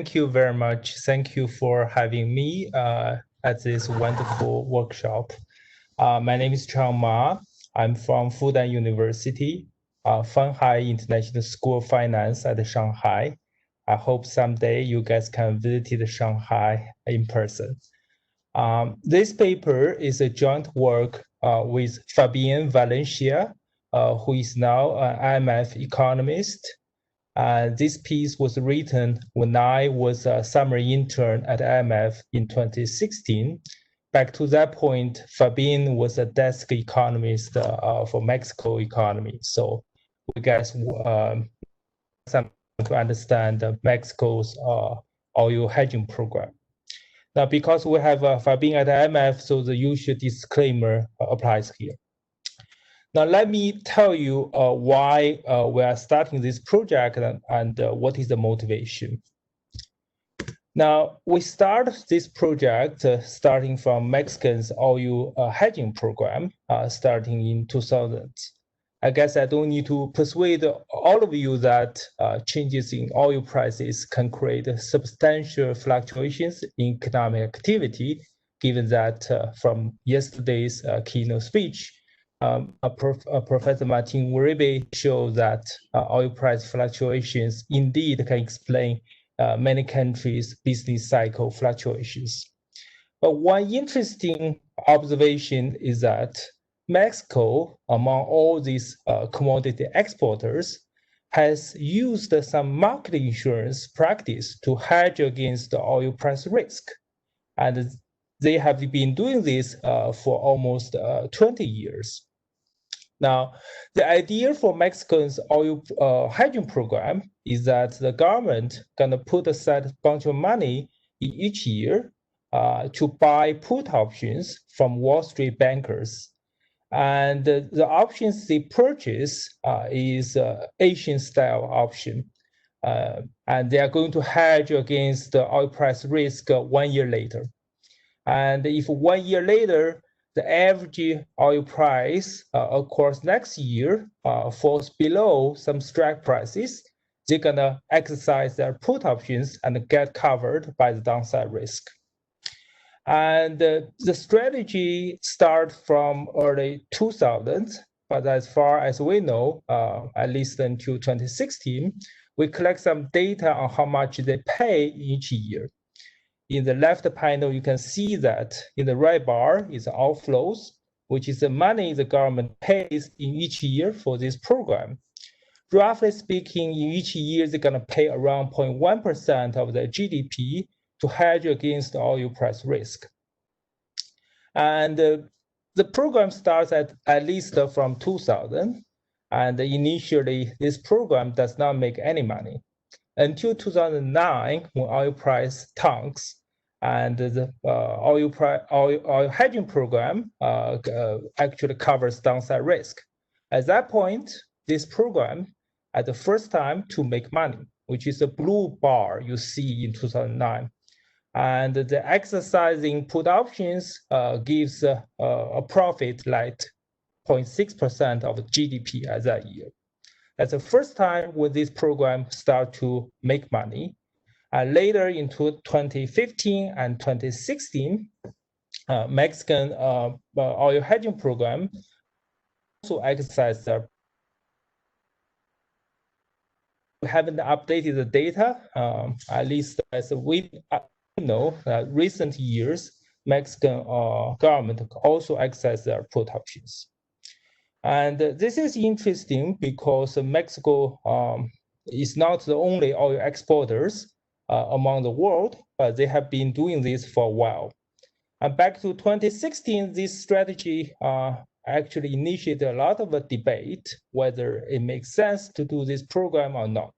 Thank you very much. Thank you for having me at this wonderful workshop. My name is Chang. I'm from Fudan University, Fanhai International School of Finance at Shanghai. I hope someday you guys can visit Shanghai in person. This paper is a joint work with Fabien Valencia, who is now an IMF economist. This piece was written when I was a summer intern at IMF in 2016. Back to that point, Fabien was a desk economist for Mexico economy. So we guys some to understand Mexico's oil hedging program. Now, because we have Fabien at IMF, so the usual disclaimer applies here. Now, let me tell you why we are starting this project and what is the motivation. Now, we start this project starting from Mexican's oil hedging program starting in 2000. I guess I don't need to persuade all of you that changes in oil prices can create substantial fluctuations in economic activity, given that from yesterday's keynote speech, Professor Martin Uribe showed that oil price fluctuations indeed can explain many countries' business cycle fluctuations. But one interesting observation is that Mexico, among all these commodity exporters, has used some market insurance practice to hedge against the oil price risk. And they have been doing this for almost 20 years. Now, the idea for Mexico's oil hedging program is that the government gonna put aside a bunch of money each year to buy put options from Wall Street bankers. And the options they purchase is Asian-style option. And they are going to hedge against the oil price risk 1 year later. And if 1 year later, the average oil price, of course, next year falls below some strike prices, they're gonna exercise their put options and get covered by the downside risk. And the strategy starts from early 2000s, but as far as we know, at least until 2016, we collect some data on how much they pay each year. In the left panel, you can see that in the right bar is outflows, which is the money the government pays in each year for this program. Roughly speaking, in each year, they're gonna pay around 0.1% of their GDP to hedge against oil price risk. And the program starts at least from 2000, and initially, this program does not make any money. Until 2009, when oil price tanks, and the oil hedging program actually covers downside risk. At that point, this program at the first time to make money, which is the blue bar you see in 2009. And the exercising put options gives a profit like 0.6% of GDP at that year. That's the first time when this program start to make money. Later into 2015 and 2016, Mexican oil hedging program also exercised their. We haven't updated the data, at least as we know, recent years, Mexican government also exercised their put options. And this is interesting because Mexico is not the only oil exporters among the world, but they have been doing this for a while. And back to 2016, this strategy actually initiated a lot of a debate whether it makes sense to do this program or not.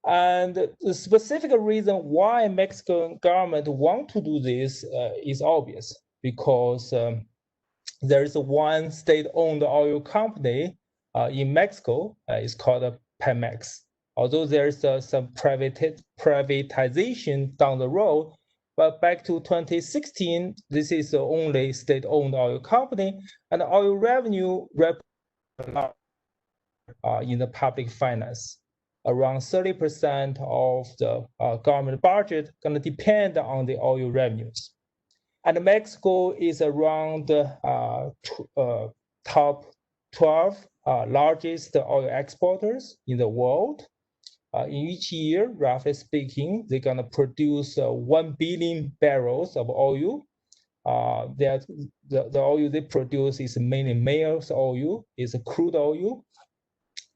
And the specific reason why Mexican government want to do this is obvious, because there is one state-owned oil company in Mexico. It's called Pemex. Although there's some privatization down the road, but back to 2016, this is the only state-owned oil company, and oil revenue in the public finance. around 30% of the government budget going to depend on the oil revenues. And Mexico is around top 12 largest oil exporters in the world. In each year, roughly speaking, they're going to produce 1 billion barrels of oil. The oil they produce is mainly maize oil, is crude oil.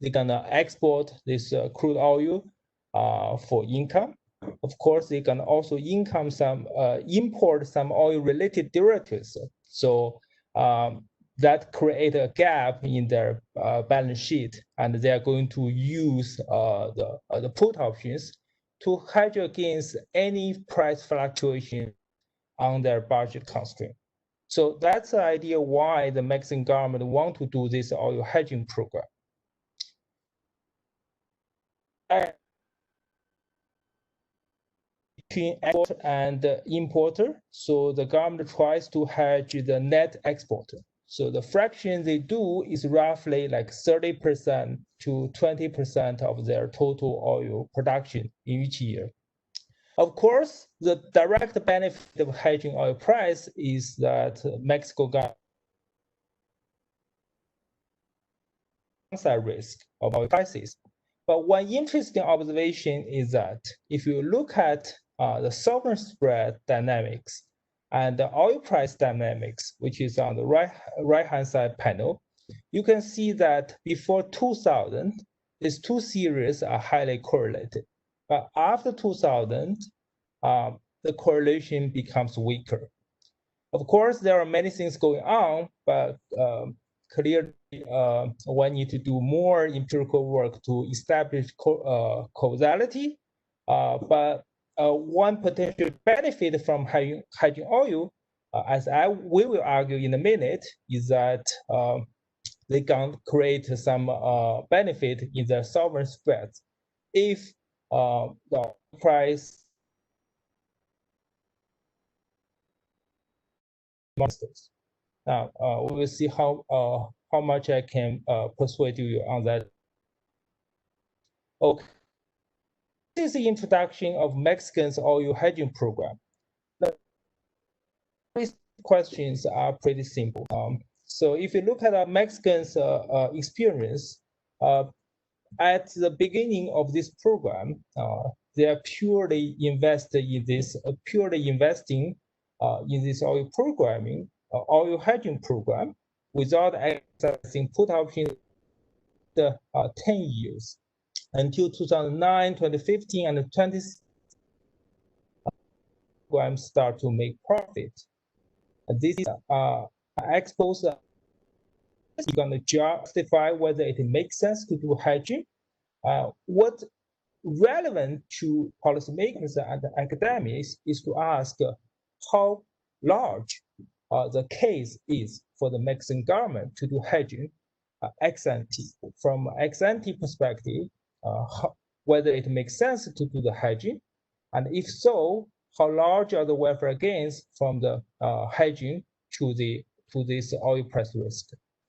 They're going to export this crude oil for income. Of course, they can also import some oil-related derivatives. So that create a gap in their balance sheet, and they are going to use the put options to hedge against any price fluctuation on their budget constraint. So that's the idea why the Mexican government want to do this oil hedging program. Between exporter and importer, so the government tries to hedge the net exporter. So the fraction they do is roughly like 30% to 20% of their total oil production in each year. Of course, the direct benefit of hedging oil price is that Mexico got downside risk of oil prices. But one interesting observation is that if you look at the sovereign spread dynamics and the oil price dynamics, which is on the right-hand side panel, you can see that before 2000, these two series are highly correlated. But after 2000, the correlation becomes weaker. Of course, there are many things going on, but clearly one need to do more empirical work to establish causality. But one potential benefit from hedging oil, as we will argue in a minute, is that they can create some benefit in the sovereign spreads if the price monsters. Now we will see how much I can persuade you on that. Okay, this is the introduction of Mexican's oil hedging program. The questions are pretty simple. So if you look at Mexicans' experience, at the beginning of this program, they are purely investing in this oil programming, oil hedging program, without accessing put options 10 years until 2009, 2015, and 2016. Programs start to make profit. And this is exposed. You're going to justify whether it makes sense to do hedging. What relevant to policymakers and academics is to ask how large the case is for the Mexican government to do hedging ex ante. From ex ante perspective, whether it makes sense to do the hedging, and if so, how large are the welfare gains from the hedging to this oil price risk,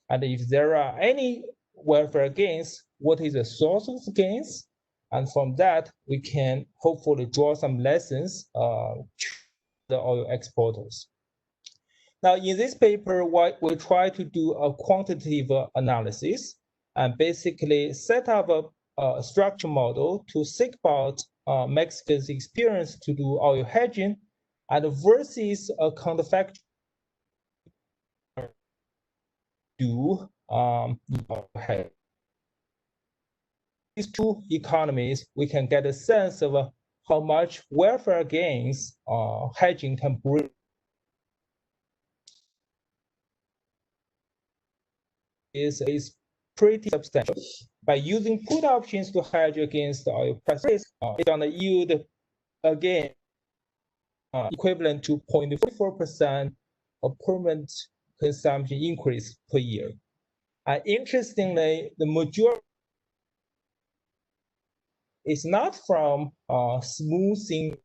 and if there are any welfare gains, what is the source of gains, and from that we can hopefully draw some lessons to the oil exporters. Now, in this paper, we try to do a quantitative analysis and basically set up a structure model to think about Mexico's experience to do oil hedging and versus a counterfactual do hedge. These two economies, we can get a sense of how much welfare gains hedging can bring. Is pretty substantial. By using put options to hedge against the oil price risk, it's going to yield again equivalent to 0.44% of permanent consumption increase per year. And interestingly, the majority is not from smoothing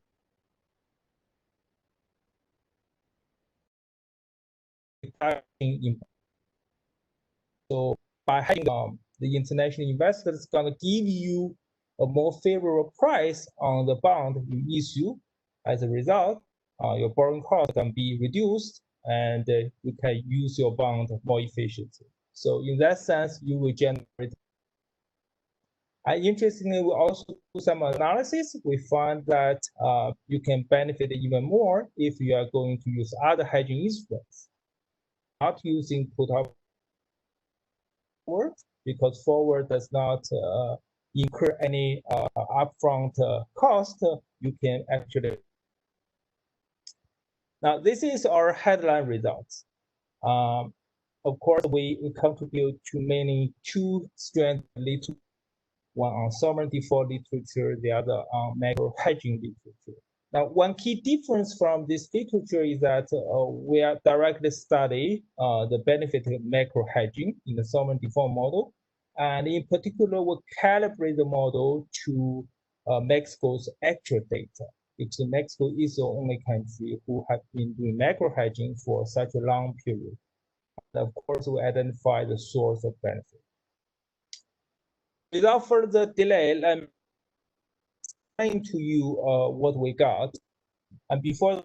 so by having the international investors going to give you a more favorable price on the bond you issue. As a result, your borrowing cost can be reduced and you can use your bond more efficiently. So in that sense, you will generate. And interestingly, we also do some analysis. We find that you can benefit even more if you are going to use other hedging instruments, not using put option forward, because forward does not incur any upfront cost. You can actually. Now, this is our headline results. Of course, we contribute to many two-strand literature, one on sovereign default literature, the other on macro hedging literature. Now, one key difference from this literature is that we are directly study the benefit of macro hedging in the sovereign default model. And in particular, we calibrate the model to Mexico's actual data, because Mexico is the only country who has been doing macro hedging for such a long period. And of course, we identify the source of benefit. Without further delay, let me explain to you what we got. And before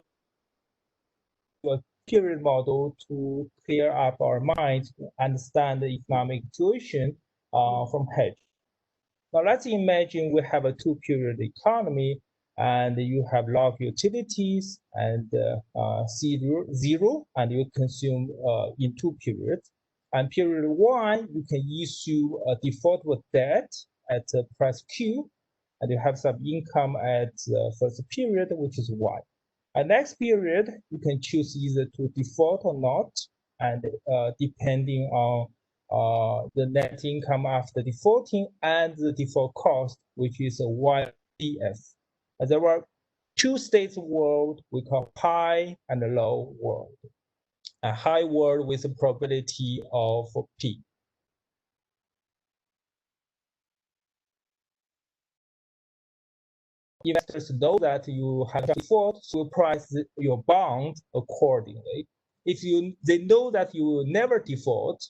a period model to clear up our minds to understand the economic situation from hedge. Now let's imagine we have a two-period economy and you have log utilities and zero, and you consume in two periods. And period one, you can issue a defaultable debt at price Q, and you have some income at the first period, which is Y. And next period, you can choose either to default or not, and depending on the net income after defaulting and the default cost, which is a YDF. And there are two states of world we call high and low world. A high world with a probability of P. Investors know that you have default, so price your bond accordingly. If they know that you will never default,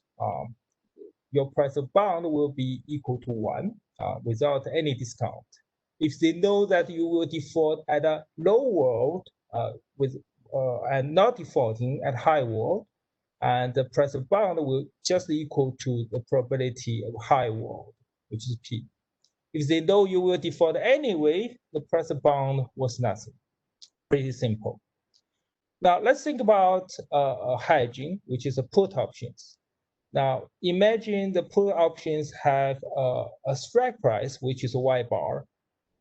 your price of bond will be equal to 1 without any discount. If they know that you will default at a low world and not defaulting at high world, and the price of bond will just equal to the probability of high world, which is P. If they know you will default anyway, the price of bond was nothing. Pretty simple. Now let's think about hedging, which is a put options. Now imagine the put options have a strike price, which is a Y bar,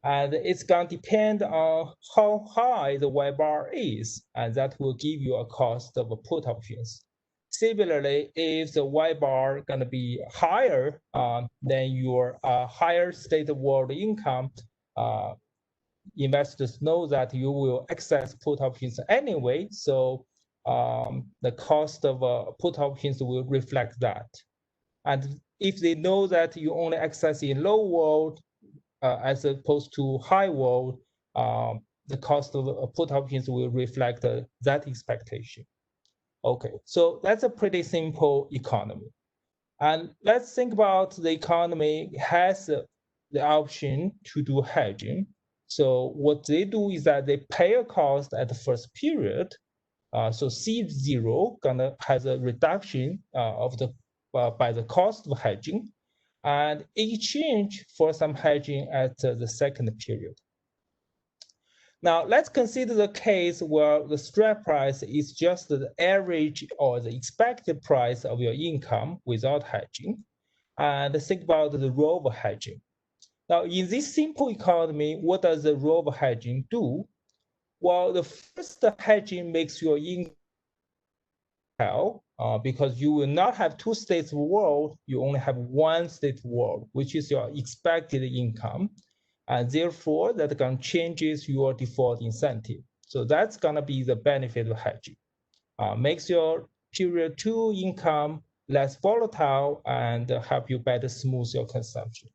and it's going to depend on how high the Y bar is, and that will give you a cost of a put options. Similarly, if the Y bar going to be higher than your higher state of world income, investors know that you will access put options anyway, so the cost of put options will reflect that. And if they know that you only access in low world as opposed to high world, the cost of put options will reflect that expectation. Okay, so that's a pretty simple economy. And let's think about the economy has the option to do hedging. So what they do is that they pay a cost at the first period. So C0 gonna has a reduction of the by the cost of hedging, and exchange for some hedging at the second period. Now, let's consider the case where the strike price is just the average or the expected price of your income without hedging. And think about the rollover hedging. Now, in this simple economy, what does the rollover hedging do? Well, the first hedging makes your income because you will not have two states of world, you only have one state of world, which is your expected income. And therefore, that can changes your default incentive. So that's gonna be the benefit of hedging. Makes your period two income less volatile and help you better smooth your consumption.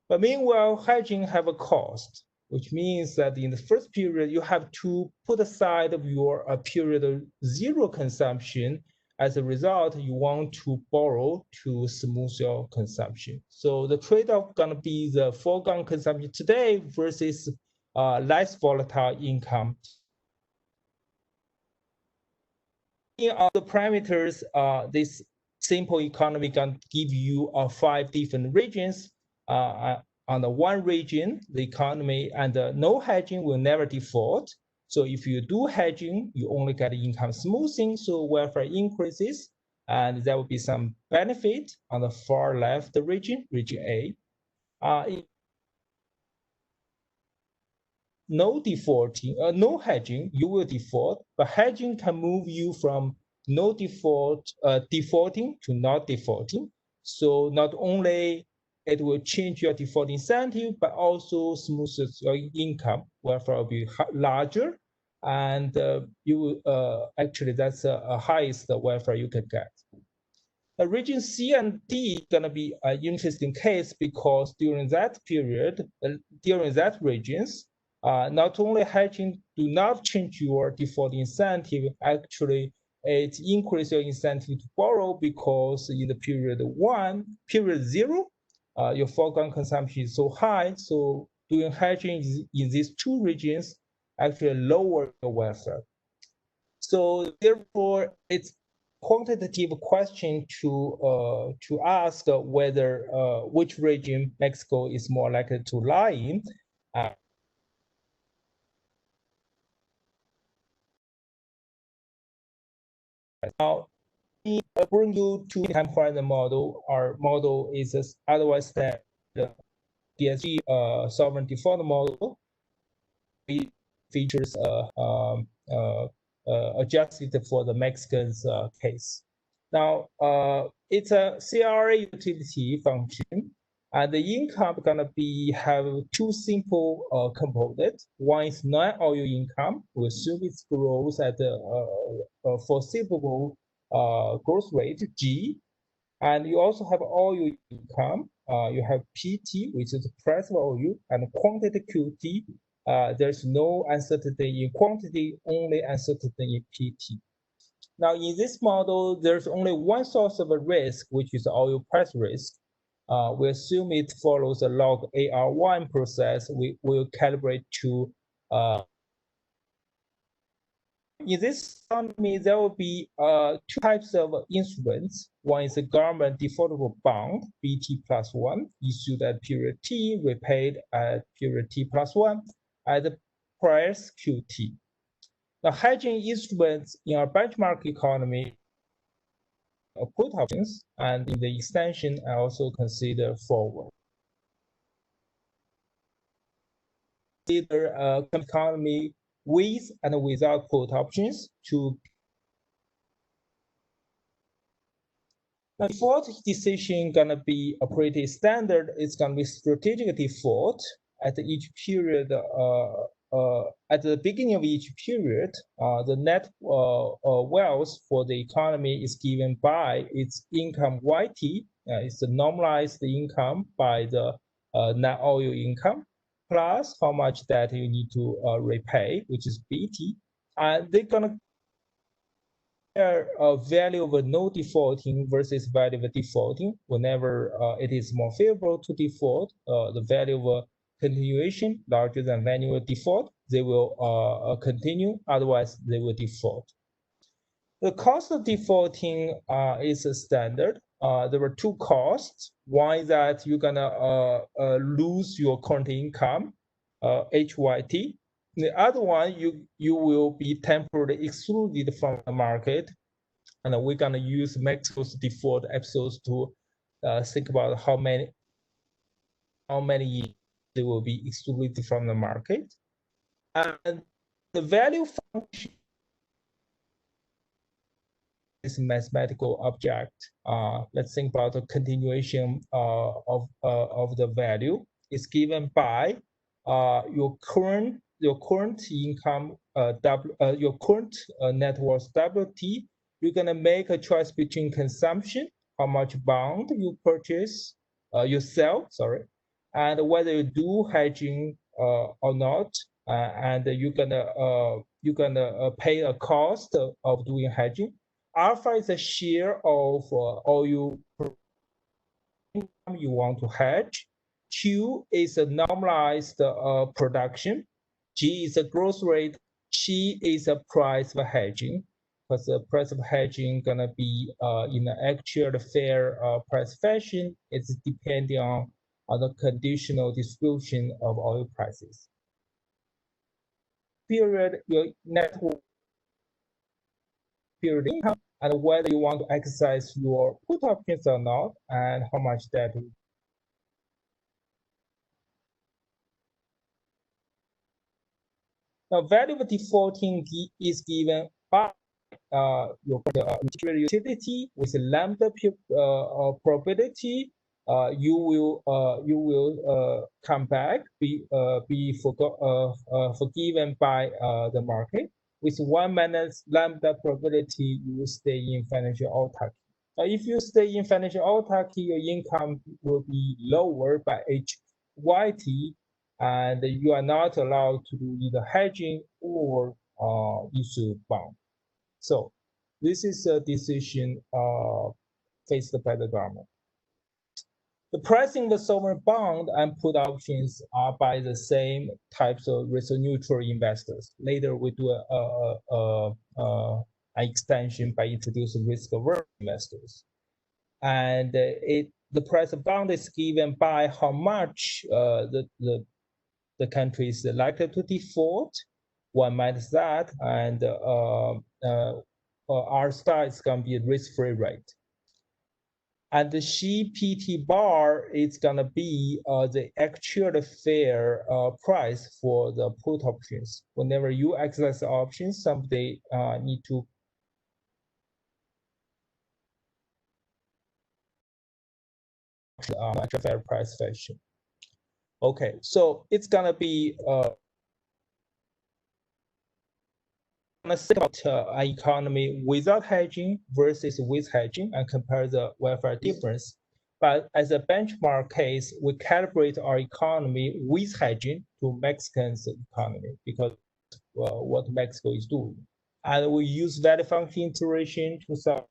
But meanwhile, hedging have a cost, which means that in the first period, you have to put aside of your period of zero consumption as a result, you want to borrow to smooth your consumption. So the trade-off gonna be the foregone consumption today versus less volatile income. In all the parameters, this simple economy can give you 5 different regions. On the one region, the economy and no hedging will never default. So if you do hedging, you only get income smoothing, so welfare increases, and there will be some benefit on the far left region, region A. No defaulting, no hedging, you will default, but hedging can move you from no default, defaulting to not defaulting. So not only it will change your default incentive, but also smoothes your income, welfare will be larger, and you will, actually that's a highest welfare you can get. Region C and D is going to be an interesting case because during that period, during that regions, not only hedging do not change your default incentive, actually it increases your incentive to borrow because in the period 0, your foregone consumption is so high. So doing hedging in these 2 regions actually lower your welfare. So therefore, it's quantitative question to ask whether which region Mexico is more likely to lie in. Now, we bring you to time horizon model. Our model is otherwise that the DSG sovereign default model. We features adjusted for the Mexicans case. Now, it's a CRA utility function, and the income gonna be have 2 simple components. One is non-oil income. We assume it grows at a foreseeable growth rate G, and you also have oil income. You have PT, which is the price of oil, and quantity QT. There's no uncertainty in quantity, only uncertainty in PT. Now, in this model, there's only one source of a risk, which is oil price risk. We assume it follows a log AR1 process. We will calibrate to in this economy, there will be 2 types of instruments. One is a government defaultable bond, BT plus 1, issued at period T, repaid at period T plus 1, at the price QT. Now, hedging instruments in our benchmark economy are put options, and in the extension, I also consider forward. Consider economy with and without put options to. Now, default decision gonna be a pretty standard. It's gonna be strategic default at each period. At the beginning of each period, the net wealth for the economy is given by its income YT. It's the normalized income by the net oil income, plus how much debt you need to repay, which is BT. And they're gonna compare a value of a no defaulting versus value of defaulting. Whenever it is more favorable to default, the value of a continuation larger than value of default, they will continue, otherwise they will default. The cost of defaulting is a standard. There were 2 costs. One is that you're gonna lose your current income, HYT. The other one, you will be temporarily excluded from the market. And we're gonna use Mexico's default episodes to think about how many years they will be excluded from the market. And the value function is a mathematical object. Let's think about the continuation of the value. It's given by your current income, your current net worth WT. You're gonna make a choice between consumption, how much bond you purchase, you sell, sorry, and whether you do hedging or not, and you're gonna pay a cost of doing hedging. alpha is a share of all you income you want to hedge. Q is a normalized production. G is a growth rate. Chi is a price for hedging, because the price of hedging gonna be in an actual fair price fashion. It's depending on the conditional distribution of oil prices. Period, your net period income, and whether you want to exercise your put options or not, and how much that is. Now, value of defaulting is given by your material utility with lambda probability. You will come back, be forgiven by the market. With 1 minus lambda probability, you will stay in financial autarky. If you stay in financial autarky, your income will be lower by HYT, and you are not allowed to do either hedging or issue bond. So this is a decision faced by the government. The pricing of the sovereign bond and put options are by the same types of risk neutral investors. Later, we do an extension by introducing risk averse investors. And the price of bond is given by how much the country is likely to default. 1 minus that, and R star is going to be a risk-free rate. And the CPT bar is going to be the actual fair price for the put options. Whenever you exercise the options, somebody need to actual fair price fashion. Okay, so it's going to be let's think about an economy without hedging versus with hedging and compare the welfare difference. But as a benchmark case, we calibrate our economy with hedging to Mexican's economy, because what Mexico is doing. And we use value function iteration to solve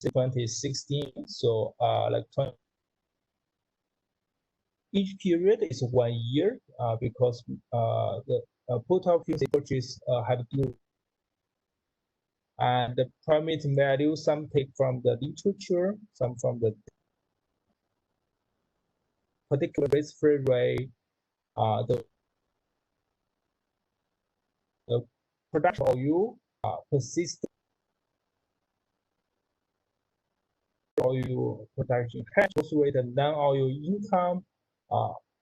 2016. So like 20. Each period is 1 year because the put options purchase have due. And the parameter value, some take from the literature, some from the particular risk-free rate, the production oil, persistent oil production, hedge rate, and non-oil income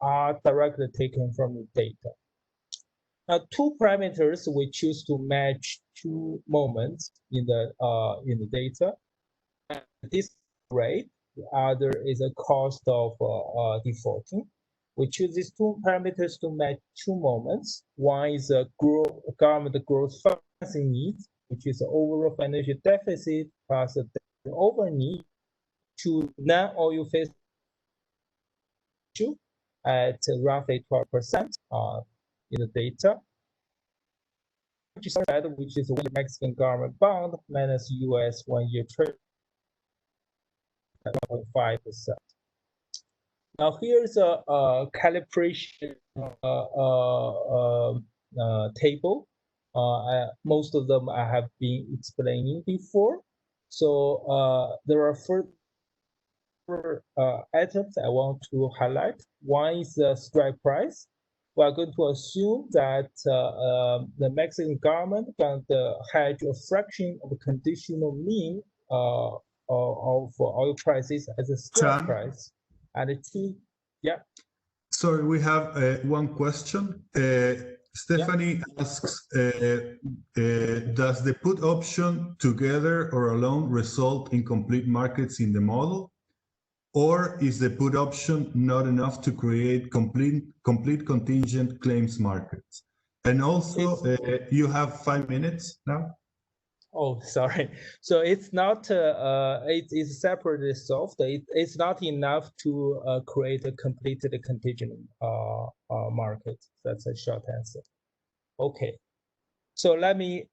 are directly taken from the data. Now, 2 parameters we choose to match 2 moments in the data. This rate, the other is a cost of defaulting. We choose these 2 parameters to match 2 moments. One is a government growth financing needs, which is the overall financial deficit plus the over need to non-oil phase at roughly 12% in the data, which is the Mexican government bond minus US 1-year treasury at 1.5%. Now here's a calibration table. Most of them I have been explaining before. So there are 4 items I want to highlight. One is the strike price. We are going to assume that the Mexican government can hedge a fraction of the conditional mean of oil prices as a strike price. And yeah. Sorry, we have one question. Stephanie asks, does the put option together or alone result in complete markets in the model? Or is the put option not enough to create complete contingent claims markets? And also, you have 5 minutes now. Oh, sorry. So it's not, it is separately solved. It's not enough to create a completely contingent market. That's a short answer. Okay. So let me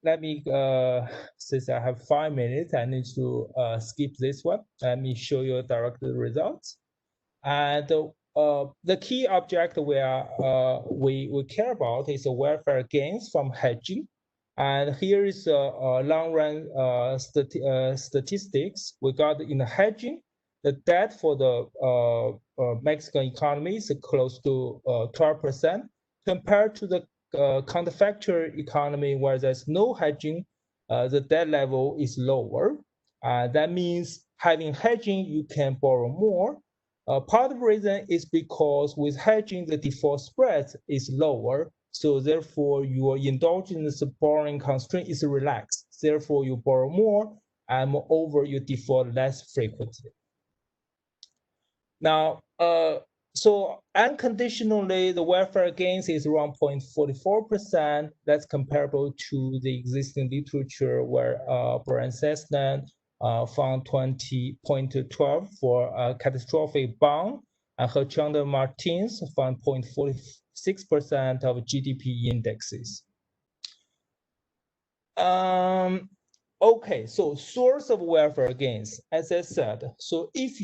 since I have 5 minutes, I need to skip this one. Let me show you direct results. And the key object we care about is the welfare gains from hedging. And here is a long run statistics. We got in the hedging, the debt for the Mexican economy is close to 12%, compared to the counterfactual economy where there's no hedging, the debt level is lower. That means having hedging, you can borrow more. Part of the reason is because with hedging, the default spread is lower. So therefore, your endogenous borrowing constraint is relaxed. Therefore, you borrow more, and moreover, you default less frequently. Now, so unconditionally, the welfare gains is around 0.44%. That's comparable to the existing literature where Brian Sesnan found 20.12 for a catastrophic bond, and Chang and Martins found 0.46% of GDP indexes. Okay, so source of welfare gains, as I said, so if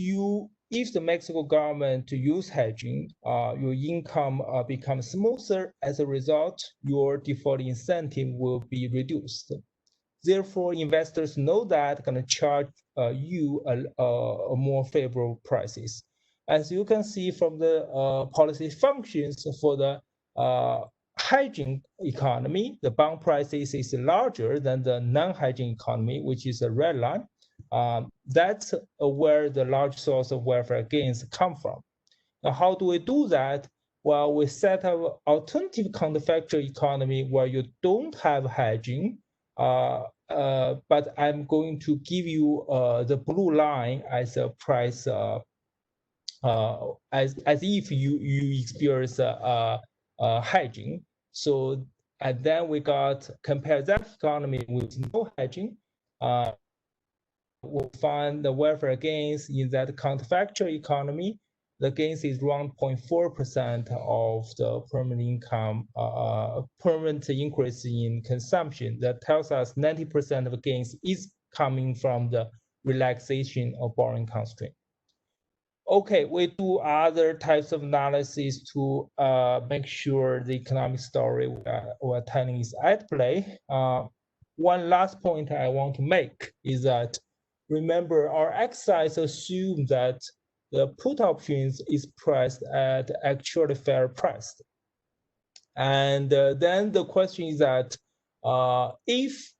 the Mexico government use hedging, your income becomes smoother. As a result, your default incentive will be reduced. Therefore, investors know that going to charge you a more favorable prices. As you can see from the policy functions for the hedging economy, the bond prices is larger than the non-hedging economy, which is a red line. That's where the large source of welfare gains come from. Now, how do we do that? Well, we set up alternative counterfactual economy where you don't have hedging, but I'm going to give you the blue line as a price, as if you experience hedging. So, and then we got compare that economy with no hedging. We'll find the welfare gains in that counterfactual economy. The gains is around 0.4% of the permanent income, permanent increase in consumption. That tells us 90% of gains is coming from the relaxation of borrowing constraint. Okay, we do other types of analysis to make sure the economic story we're telling is at play. One last point I want to make is that, remember, our exercise assumes that the put options is priced at actually fair price. And then the question is that if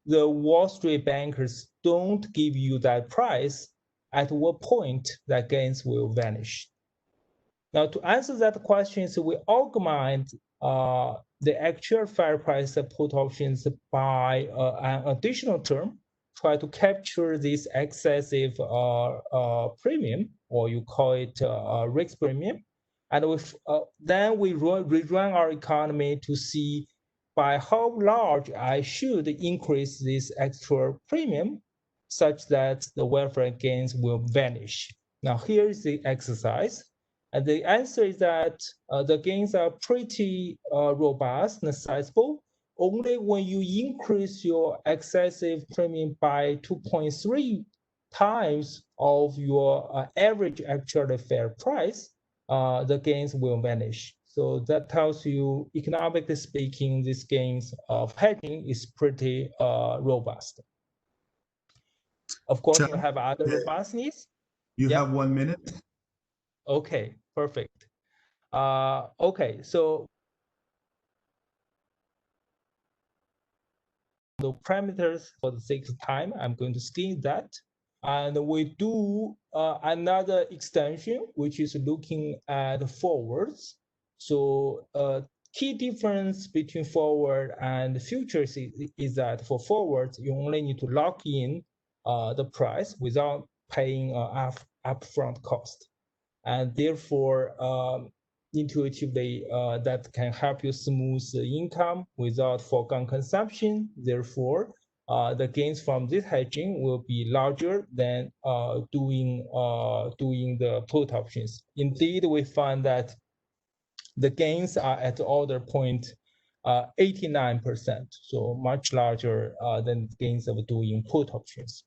the Wall Street bankers don't give you that price, at what point that gains will vanish? Now, to answer that question, so we augment the actual fair price of put options by an additional term, try to capture this excessive premium, or you call it risk premium. And then we rerun our economy to see by how large I should increase this extra premium such that the welfare gains will vanish. Now, here is the exercise. And the answer is that the gains are pretty robust and sizable. Only when you increase your excessive premium by 2.3 times of your average actual fair price, the gains will vanish. So that tells you, economically speaking, these gains of hedging is pretty robust. Of course, we have other robustness. You have 1 minute. Okay, perfect. Okay, so the parameters for the sake of time, I'm going to skip that. And we do another extension, which is looking at forwards. So key difference between forward and futures is that for forwards, you only need to lock in the price without paying upfront cost. And therefore, intuitively, that can help you smooth the income without foregone consumption. Therefore, the gains from this hedging will be larger than doing the put options. Indeed, we find that the gains are at the order point 89%, so much larger than gains of doing put options.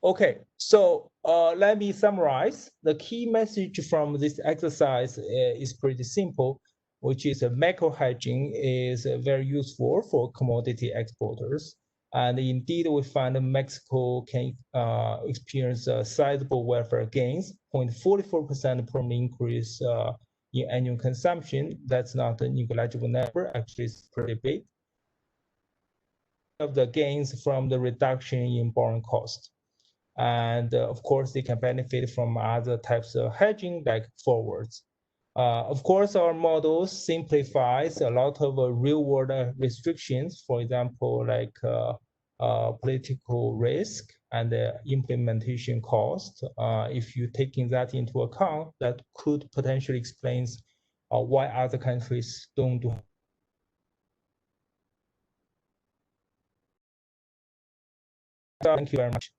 Okay, so let me summarize. The key message from this exercise is pretty simple, which is macro hedging is very useful for commodity exporters. And indeed, we find Mexico can experience sizable welfare gains, 0.44% per increase in annual consumption. That's not a negligible number, actually it's pretty big. Of the gains from the reduction in borrowing cost. And of course, they can benefit from other types of hedging like forwards. Of course, our model simplifies a lot of real-world restrictions, for example, like political risk and implementation cost. If you're taking that into account, that could potentially explain why other countries don't do. Thank you very much.